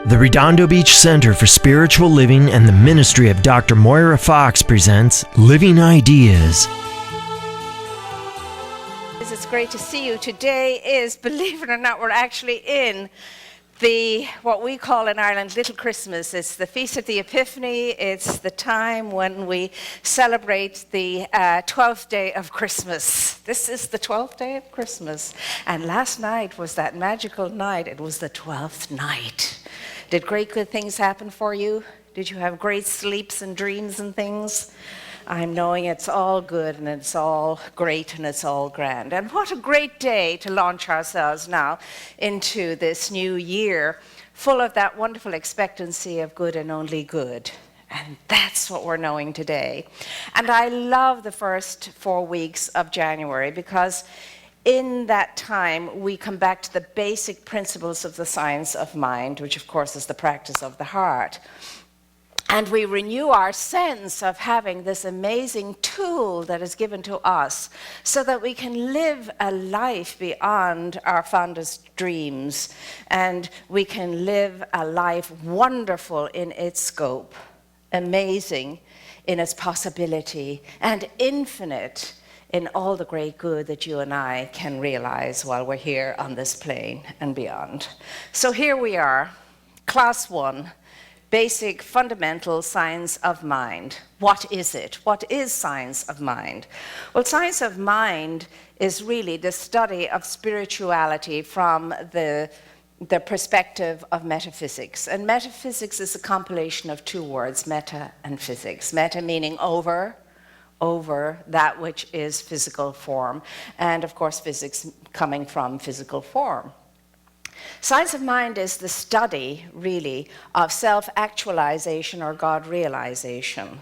The Redondo Beach Center for Spiritual Living and the Ministry of Dr. Moira Foxe presents Living Ideas. It's great to see you. Today is, believe it or not, we're actually in what we call in Ireland Little Christmas. It's the Feast of the Epiphany. It's the time when we celebrate the 12th day of Christmas. This is the 12th day of Christmas. And last night was that magical night. It was the 12th night. Did great good things happen for you? Did you have great sleeps and dreams and things? I'm knowing it's all good and it's all great and it's all grand. And what a great day to launch ourselves now into this new year, full of that wonderful expectancy of good and only good. And that's what we're knowing today. And I love the first 4 weeks of January because in that time, we come back to the basic principles of the science of mind, which of course is the practice of the heart. And we renew our sense of having this amazing tool that is given to us so that we can live a life beyond our fondest dreams. And we can live a life wonderful in its scope, amazing in its possibility, and infinite in all the great good that you and I can realize while we're here on this plane and beyond. So here we are, Class 1. Basic fundamental science of mind. What is it? What is science of mind? Well, science of mind is really the study of spirituality from the perspective of metaphysics. And metaphysics is a compilation of two words, meta and physics. Meta meaning over that which is physical form. And of course, physics coming from physical form. Science of mind is the study, really, of self-actualization or God-realization.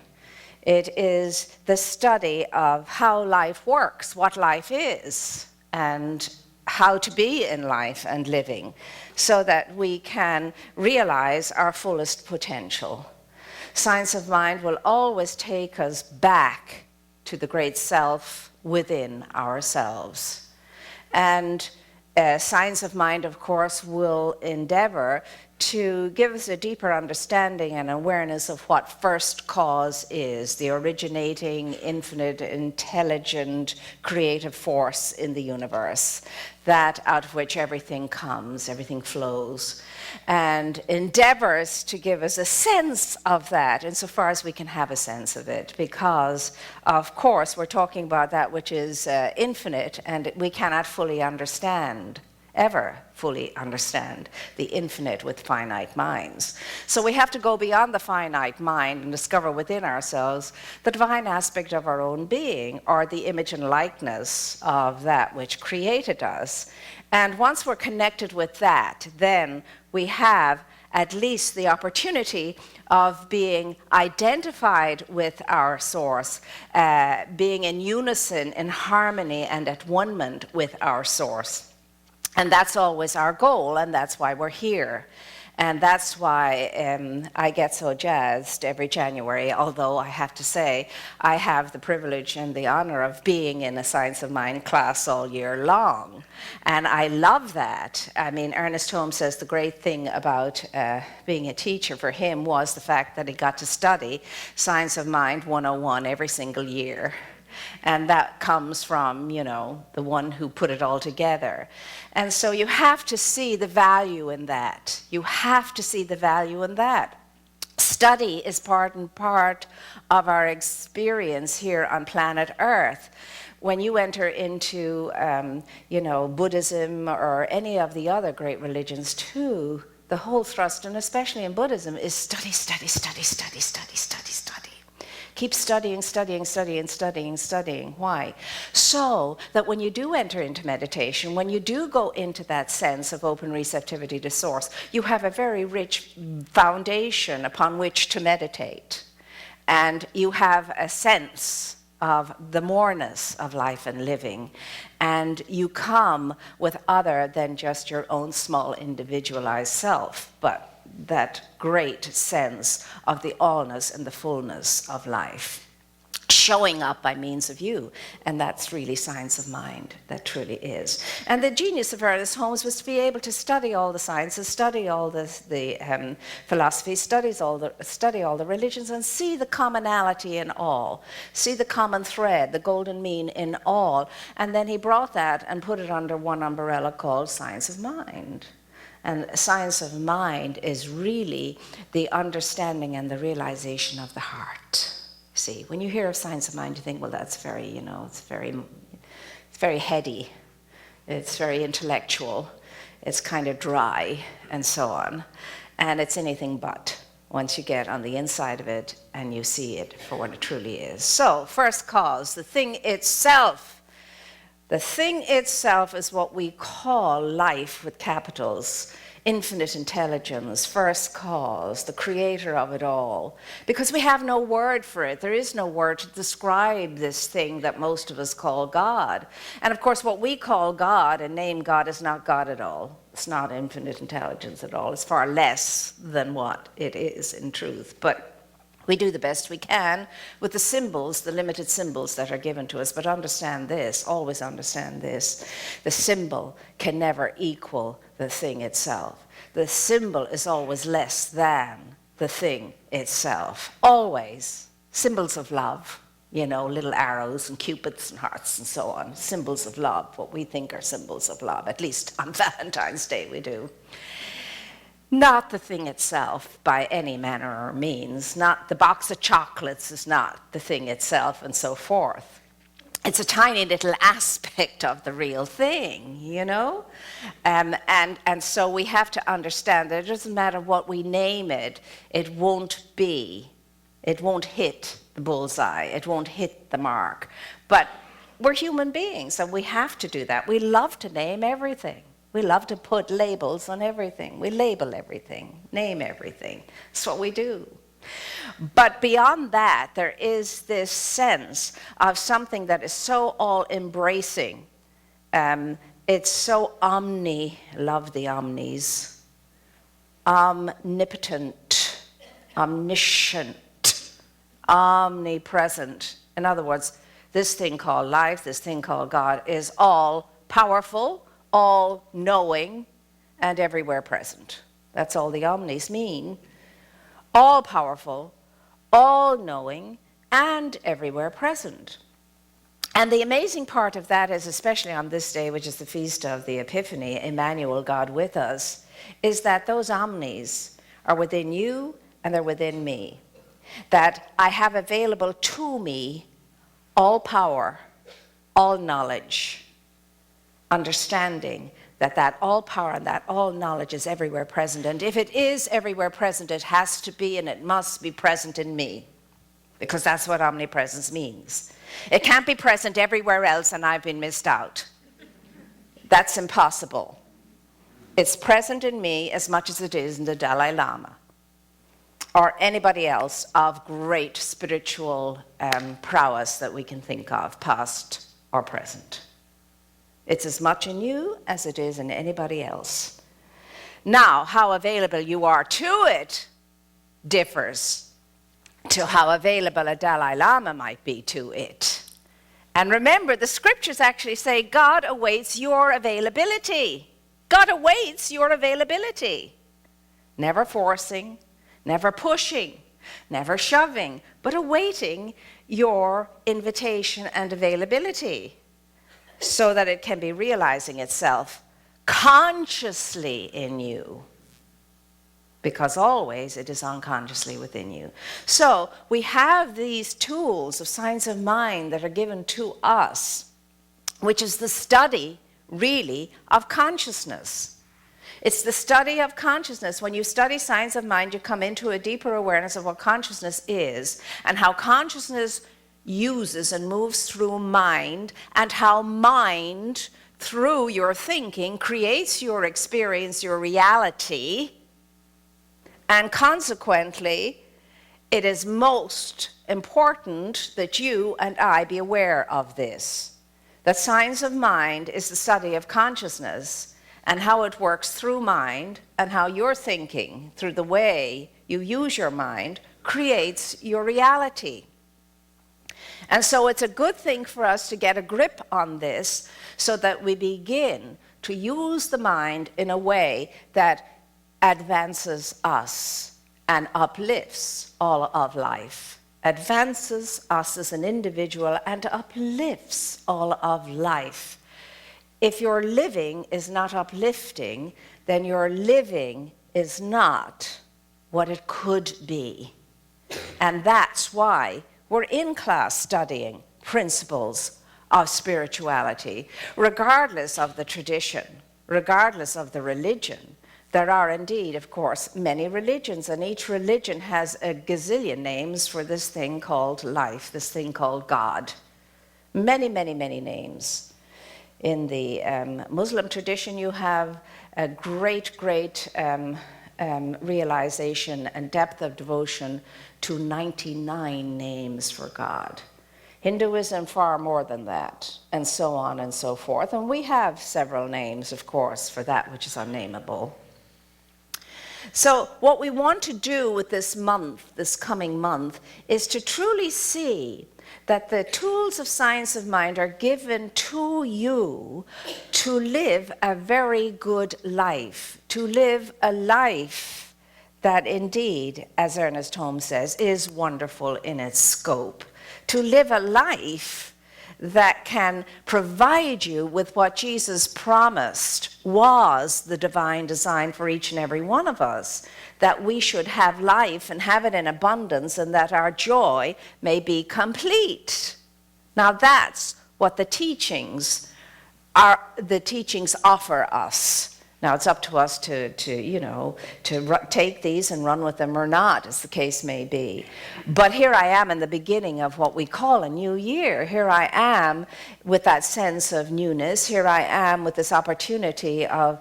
It is the study of how life works, what life is, and how to be in life and living, so that we can realize our fullest potential. Science of mind will always take us back to the great self within ourselves. And science of mind, of course, will endeavor to give us a deeper understanding and awareness of what first cause is, the originating, infinite, intelligent, creative force in the universe, that out of which everything comes, everything flows, and endeavors to give us a sense of that insofar as we can have a sense of it, because, of course, we're talking about that which is infinite, and we cannot fully understand, ever fully understand the infinite with finite minds. So we have to go beyond the finite mind and discover within ourselves the divine aspect of our own being, or the image and likeness of that which created us. And once we're connected with that, then we have at least the opportunity of being identified with our source, being in unison, in harmony, and at one-ment with our source. And that's always our goal, and that's why we're here. And that's why I get so jazzed every January, although I have to say I have the privilege and the honor of being in a Science of Mind class all year long. And I love that. I mean, Ernest Holmes says the great thing about being a teacher for him was the fact that he got to study Science of Mind 101 every single year. And that comes from, you know, the one who put it all together. And so you have to see the value in that. You have to see the value in that. Study is part and part of our experience here on planet Earth. When you enter into, Buddhism or any of the other great religions too, the whole thrust, and especially in Buddhism, is study, study, study, study, study, study, study. Keep studying, studying, studying, studying, studying. Why? So that when you do enter into meditation, when you do go into that sense of open receptivity to source, you have a very rich foundation upon which to meditate. And you have a sense of the moreness of life and living. And you come with other than just your own small individualized self, but that great sense of the allness and the fullness of life. showing up by means of you. And that's really science of mind, that truly is. And the genius of Ernest Holmes was to be able to study all the sciences, study all the philosophy, study all the religions, and see the commonality in all, see the common thread, the golden mean in all. And then he brought that and put it under one umbrella called science of mind. And science of mind is really the understanding and the realization of the heart. See, when you hear of science of mind, you think, well, that's very, it's very heady, it's very intellectual, it's kind of dry, and so on. And it's anything but once you get on the inside of it and you see it for what it truly is. So, first cause, the thing itself. The thing itself is what we call life with capitals. Infinite intelligence, first cause, the creator of it all. Because we have no word for it. There is no word to describe this thing that most of us call God. And of course, what we call God and name God is not God at all. It's not infinite intelligence at all. It's far less than what it is in truth. But we do the best we can with the symbols, the limited symbols that are given to us. But understand this, always understand this. The symbol can never equal the thing itself. The symbol is always less than the thing itself. Always. Symbols of love, little arrows and cupids and hearts and so on. Symbols of love, what we think are symbols of love. At least on Valentine's Day we do. Not the thing itself by any manner or means. Not the box of chocolates is not the thing itself, and so forth. It's a tiny little aspect of the real thing, And so we have to understand that it doesn't matter what we name it, it won't hit the bullseye, it won't hit the mark. But we're human beings, and we have to do that. We love to name everything. We love to put labels on everything. We label everything, name everything. That's what we do. But beyond that, there is this sense of something that is so all-embracing. It's so love the omnis, omnipotent, omniscient, omnipresent. In other words, this thing called life, this thing called God, is all-powerful, all-knowing, and everywhere present. That's all the omnis mean. All-powerful, all-knowing, and everywhere present. And the amazing part of that is, especially on this day, which is the feast of the Epiphany, Emmanuel, God with us, is that those omnis are within you and they're within me. That I have available to me all power, all knowledge, understanding that all power and that all knowledge is everywhere present. And if it is everywhere present, it has to be and it must be present in me, because that's what omnipresence means. It can't be present everywhere else and I've been missed out. That's impossible. It's present in me as much as it is in the Dalai Lama or anybody else of great spiritual prowess that we can think of, past or present. It's as much in you as it is in anybody else. Now, how available you are to it differs to how available a Dalai Lama might be to it. And remember, the scriptures actually say God awaits your availability. God awaits your availability. Never forcing, never pushing, never shoving, but awaiting your invitation and availability, so that it can be realizing itself consciously in you, because always it is unconsciously within you. So we have these tools of science of mind that are given to us, which is the study, really, of consciousness. It's the study of consciousness. When you study science of mind, you come into a deeper awareness of what consciousness is and how consciousness uses and moves through mind, and how mind, through your thinking, creates your experience, your reality, and consequently, it is most important that you and I be aware of this. That science of mind is the study of consciousness and how it works through mind, and how your thinking, through the way you use your mind, creates your reality. And so it's a good thing for us to get a grip on this so that we begin to use the mind in a way that advances us and uplifts all of life. Advances us as an individual and uplifts all of life. If your living is not uplifting, then your living is not what it could be. And that's why we're in class studying principles of spirituality, regardless of the tradition, regardless of the religion. There are indeed, of course, many religions, and each religion has a gazillion names for this thing called life, this thing called God. Many, many, many names. In the Muslim tradition, you have a great realization and depth of devotion to 99 names for God. Hinduism, far more than that, and so on and so forth. And we have several names, of course, for that which is unnameable. So what we want to do with this month, this coming month, is to truly see that the tools of science of mind are given to you to live a very good life, to live a life that indeed, as Ernest Holmes says, is wonderful in its scope, to live a life that can provide you with what Jesus promised was the divine design for each and every one of us, that we should have life and have it in abundance, and that our joy may be complete. Now that's what the teachings offer us. Now it's up to us to take these and run with them or not, as the case may be. But here I am in the beginning of what we call a new year. Here I am with that sense of newness. Here I am with this opportunity of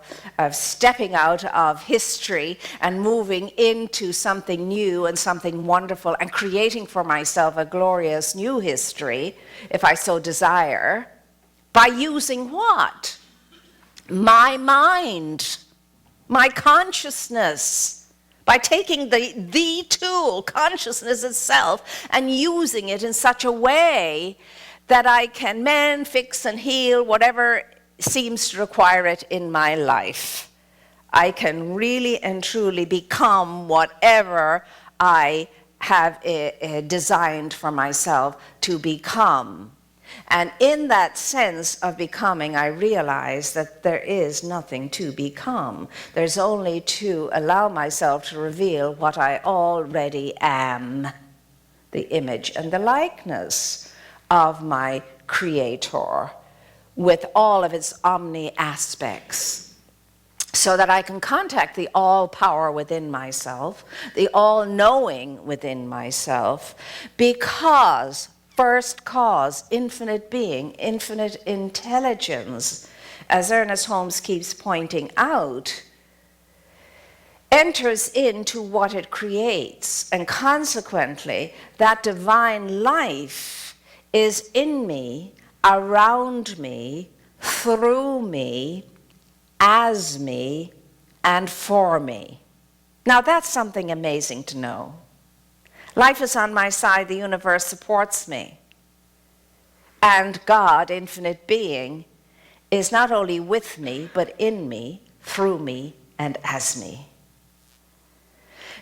stepping out of history and moving into something new and something wonderful and creating for myself a glorious new history, if I so desire, by using what? My mind, my consciousness, by taking the tool, consciousness itself, and using it in such a way that I can mend, fix, and heal whatever seems to require it in my life. I can really and truly become whatever I have designed for myself to become. And in that sense of becoming, I realize that there is nothing to become. There's only to allow myself to reveal what I already am, the image and the likeness of my Creator, with all of its omni aspects, so that I can contact the all-power within myself, the all-knowing within myself, because first cause, infinite being, infinite intelligence, as Ernest Holmes keeps pointing out, enters into what it creates, and consequently that divine life is in me, around me, through me, as me, and for me. Now that's something amazing to know. Life is on my side, the universe supports me. And God, infinite being, is not only with me, but in me, through me, and as me.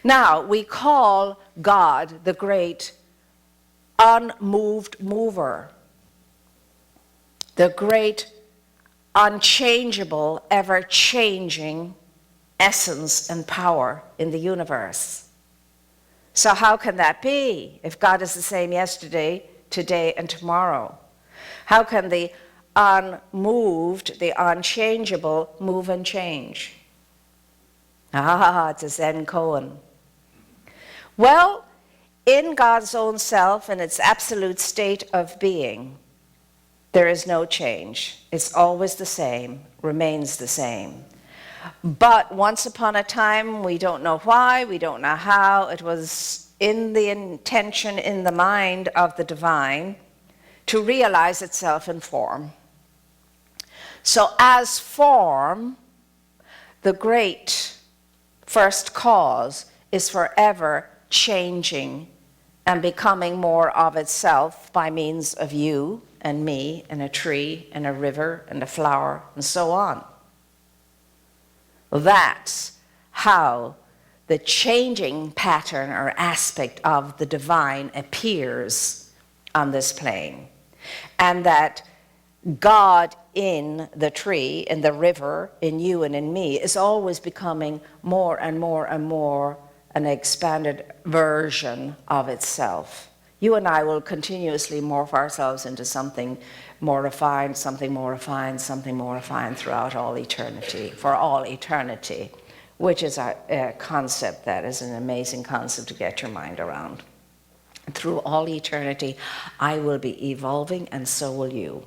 Now, we call God the great unmoved mover, the great unchangeable, ever-changing essence and power in the universe. So how can that be if God is the same yesterday, today, and tomorrow? How can the unmoved, the unchangeable, move and change? It's a Zen koan. Well, in God's own self, in its absolute state of being, there is no change. It's always the same, remains the same. But once upon a time, we don't know why, we don't know how, it was in the intention, in the mind of the divine, to realize itself in form. So as form, the great first cause is forever changing and becoming more of itself by means of you and me and a tree and a river and a flower and so on. That's how the changing pattern or aspect of the divine appears on this plane. And that God in the tree, in the river, in you and in me, is always becoming more and more and more an expanded version of itself. You and I will continuously morph ourselves into something more refined, something more refined, something more refined throughout all eternity, for all eternity, which is a concept that is an amazing concept to get your mind around. Through all eternity, I will be evolving, and so will you.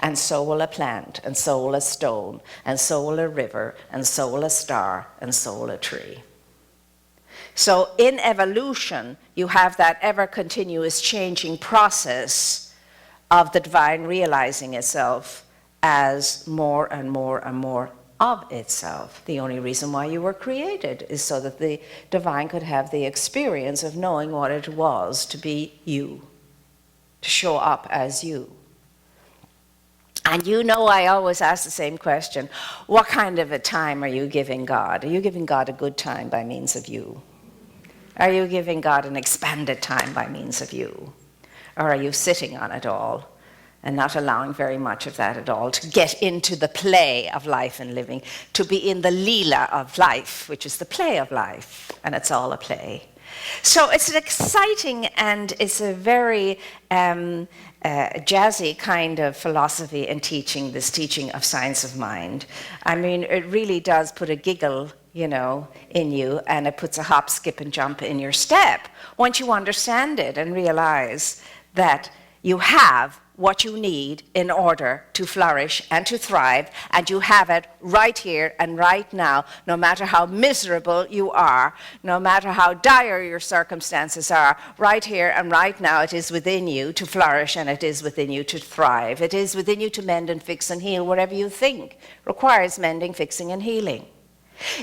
And so will a plant, and so will a stone, and so will a river, and so will a star, and so will a tree. So in evolution, you have that ever-continuous changing process of the divine realizing itself as more and more and more of itself. The only reason why you were created is so that the divine could have the experience of knowing what it was to be you, to show up as you. And you know, I always ask the same question: what kind of a time are you giving God? Are you giving God a good time by means of you? Are you giving God an expanded time by means of you? Or are you sitting on it all and not allowing very much of that at all to get into the play of life and living, to be in the Leela of life, which is the play of life, and it's all a play. So it's an exciting and it's a very jazzy kind of philosophy and teaching, this teaching of science of mind. I mean, it really does put a giggle, you know, in you, and it puts a hop, skip, and jump in your step once you understand it and realize that you have what you need in order to flourish and to thrive, and you have it right here and right now, no matter how miserable you are, no matter how dire your circumstances are, right here and right now it is within you to flourish, and it is within you to thrive. It is within you to mend and fix and heal whatever you think requires mending, fixing, and healing.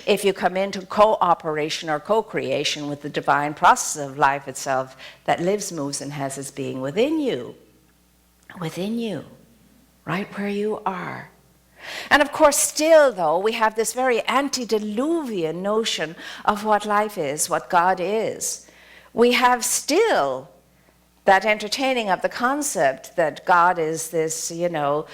If you come into cooperation or co-creation with the divine process of life itself that lives, moves, and has its being within you, right where you are. And of course, still though, we have this very antediluvian notion of what life is, what God is. We have still that entertaining of the concept that God is this, you know,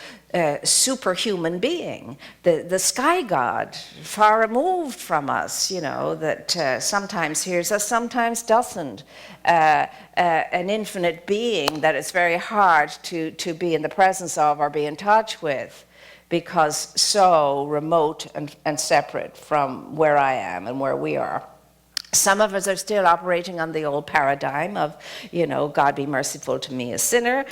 superhuman being, the sky god, far removed from us, you know, that sometimes hears us, sometimes doesn't. An infinite being that it's very hard to be in the presence of or be in touch with, because so remote and separate from where I am and where we are. Some of us are still operating on the old paradigm of, you know, God be merciful to me, a sinner,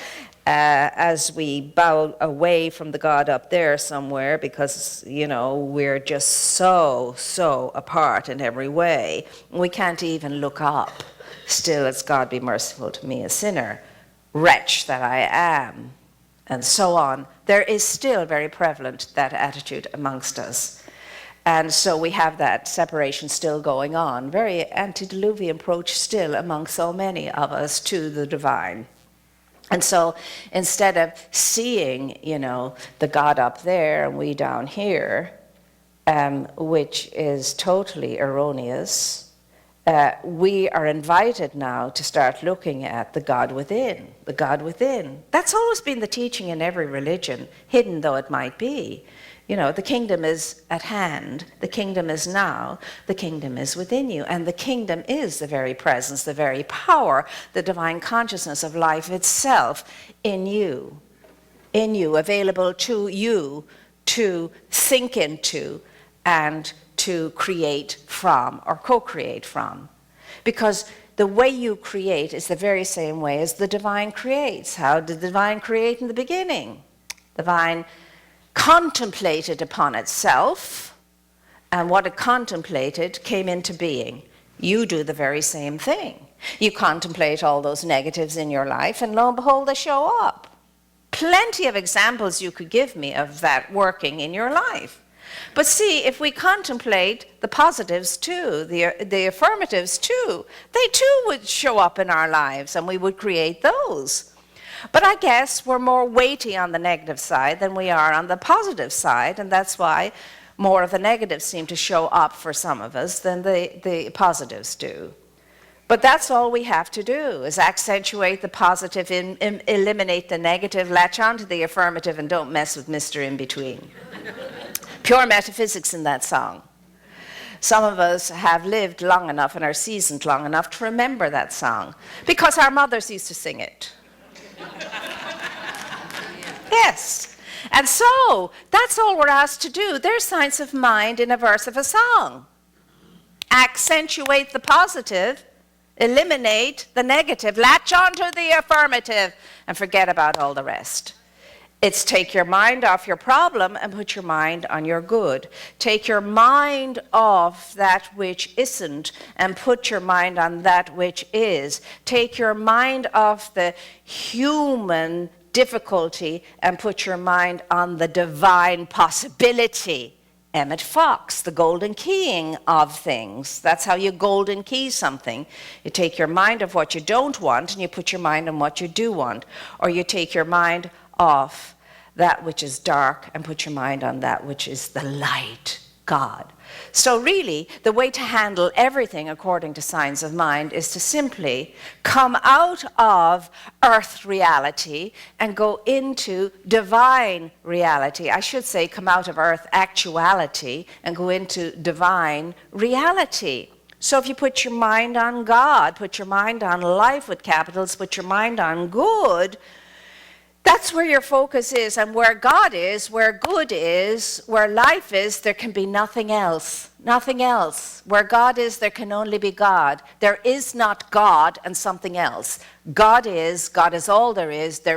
as we bow away from the God up there somewhere because, you know, we're just so apart in every way. We can't even look up. Still, it's God be merciful to me, a sinner, wretch that I am, and so on. There is still very prevalent that attitude amongst us. And so we have that separation still going on, very antediluvian approach still among so many of us to the divine. And so instead of seeing, you know, the God up there and we down here, which is totally erroneous, we are invited now to start looking at the God within, the God within. That's always been the teaching in every religion, hidden though it might be. You know, the kingdom is at hand, the kingdom is now, the kingdom is within you, and the kingdom is the very presence, the very power, the divine consciousness of life itself in you, available to you to think into and to create from or co-create from. Because the way you create is the very same way as the divine creates. How did the divine create in the beginning? The divine contemplated upon itself, and what it contemplated came into being. You do the very same thing. You contemplate all those negatives in your life, and lo and behold, they show up. Plenty of examples you could give me of that working in your life. But see, if we contemplate the positives too, the affirmatives too, they too would show up in our lives and we would create those. But I guess we're more weighty on the negative side than we are on the positive side, and that's why more of the negatives seem to show up for some of us than the positives do. But that's all we have to do, is accentuate the positive, eliminate the negative, latch onto the affirmative, and don't mess with Mr. In Between. Pure metaphysics in that song. Some of us have lived long enough and are seasoned long enough to remember that song, because our mothers used to sing it. Yes. And so, that's all we're asked to do. There's science of mind in a verse of a song. Accentuate the positive, eliminate the negative, latch onto the affirmative, and forget about all the rest. It's take your mind off your problem and put your mind on your good. Take your mind off that which isn't and put your mind on that which is. Take your mind off the human difficulty and put your mind on the divine possibility. Emmett Fox, the golden keying of things. That's how you golden key something. You take your mind off what you don't want and you put your mind on what you do want. Or you take your mind off that which is dark and put your mind on that which is the light, God. So really, the way to handle everything according to science of mind is to simply come out of earth reality and go into divine reality. I should say come out of earth actuality and go into divine reality. So if you put your mind on God, put your mind on life with capitals, put your mind on good, that's where your focus is, and where God is, where good is, where life is, there can be nothing else. Nothing else. Where God is, there can only be God. There is not God and something else. God is all there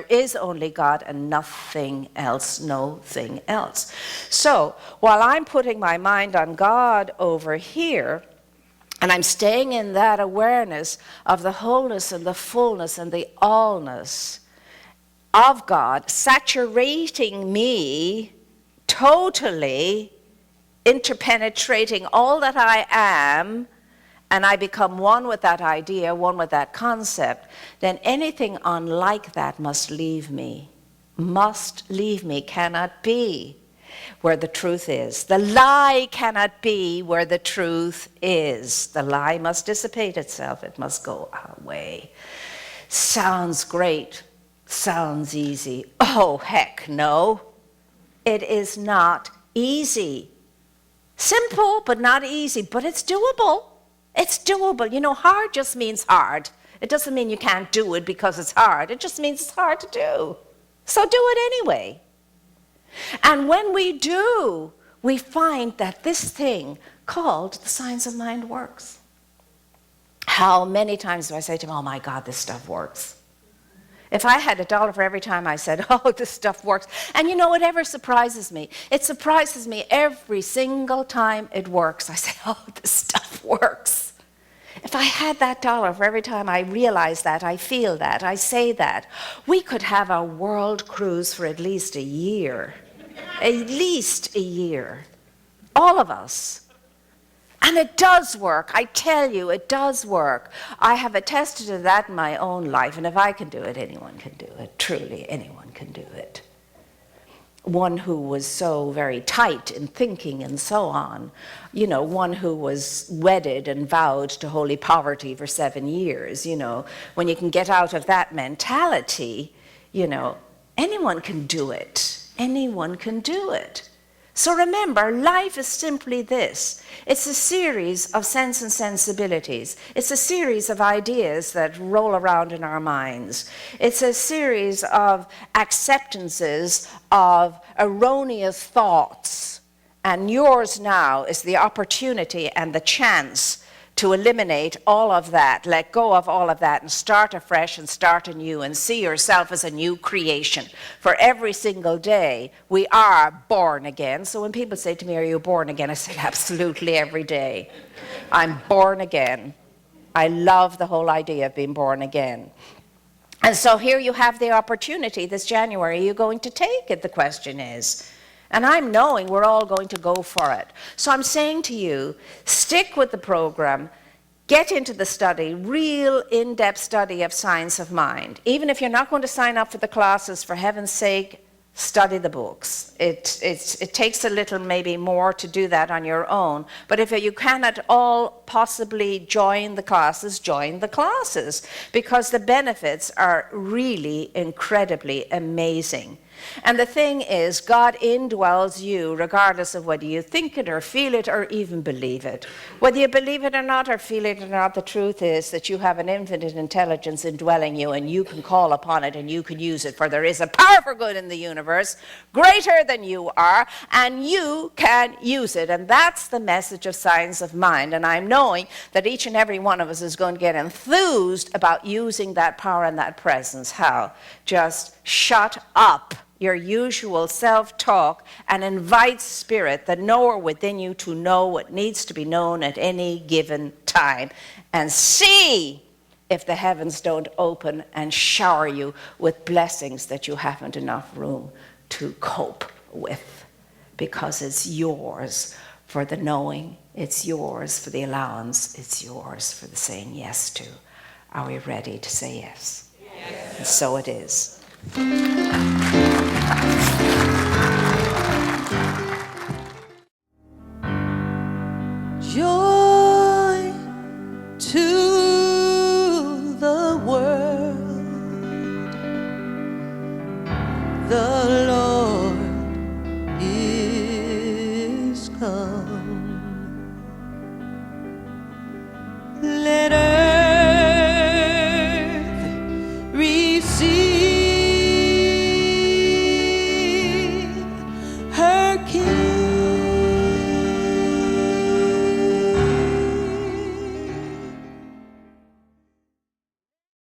is only God and nothing else, no thing else. So, while I'm putting my mind on God over here, and I'm staying in that awareness of the wholeness and the fullness and the allness of God, saturating me totally, interpenetrating all that I am, and I become one with that idea, one with that concept, then anything unlike that must leave me, cannot be where the truth is. The lie cannot be where the truth is. The lie must dissipate itself. It must go away. Sounds great. Sounds easy. Oh, heck no. It is not easy. Simple, but not easy. But it's doable. It's doable. You know, hard just means hard. It doesn't mean you can't do it because it's hard. It just means it's hard to do. So do it anyway. And when we do, we find that this thing called the science of mind works. How many times do I say to him, oh my God, this stuff works? If I had $1 for every time I said, oh, this stuff works. And you know, whatever surprises me, it surprises me every single time it works. I say, oh, this stuff works. If I had that $1 for every time I realize that, I feel that, I say that, we could have a world cruise for at least a year. At least a year. All of us. And it does work. I tell you, it does work. I have attested to that in my own life, and if I can do it, anyone can do it. Truly, anyone can do it. One who was so very tight in thinking and so on, you know, one who was wedded and vowed to holy poverty for 7 years, you know, when you can get out of that mentality, you know, anyone can do it. Anyone can do it. So remember, life is simply this. It's a series of sense and sensibilities. It's a series of ideas that roll around in our minds. It's a series of acceptances of erroneous thoughts. And yours now is the opportunity and the chance to eliminate all of that, let go of all of that, and start afresh and start anew and see yourself as a new creation. For every single day, we are born again. So when people say to me, are you born again? I say, absolutely every day. I'm born again. I love the whole idea of being born again. And so here you have the opportunity this January. Are you going to take it? The question is. And I'm knowing we're all going to go for it. So I'm saying to you, stick with the program, get into the study, real in-depth study of science of mind. Even if you're not going to sign up for the classes, for heaven's sake, study the books. It takes a little maybe more to do that on your own. But if you can at all possibly join the classes, because the benefits are really incredibly amazing. And the thing is, God indwells you regardless of whether you think it or feel it or even believe it. Whether you believe it or not or feel it or not, the truth is that you have an infinite intelligence indwelling you, and you can call upon it and you can use it, for there is a power for good in the universe greater than you are, and you can use it. And that's the message of Science of Mind. And I'm knowing that each and every one of us is going to get enthused about using that power and that presence. How? Just shut up your usual self-talk and invite spirit, the knower within you, to know what needs to be known at any given time, and see if the heavens don't open and shower you with blessings that you haven't enough room to cope with, because it's yours for the knowing, it's yours for the allowance, it's yours for the saying yes to. Are we ready to say yes? Yes. And so it is. Joy to the world, the Lord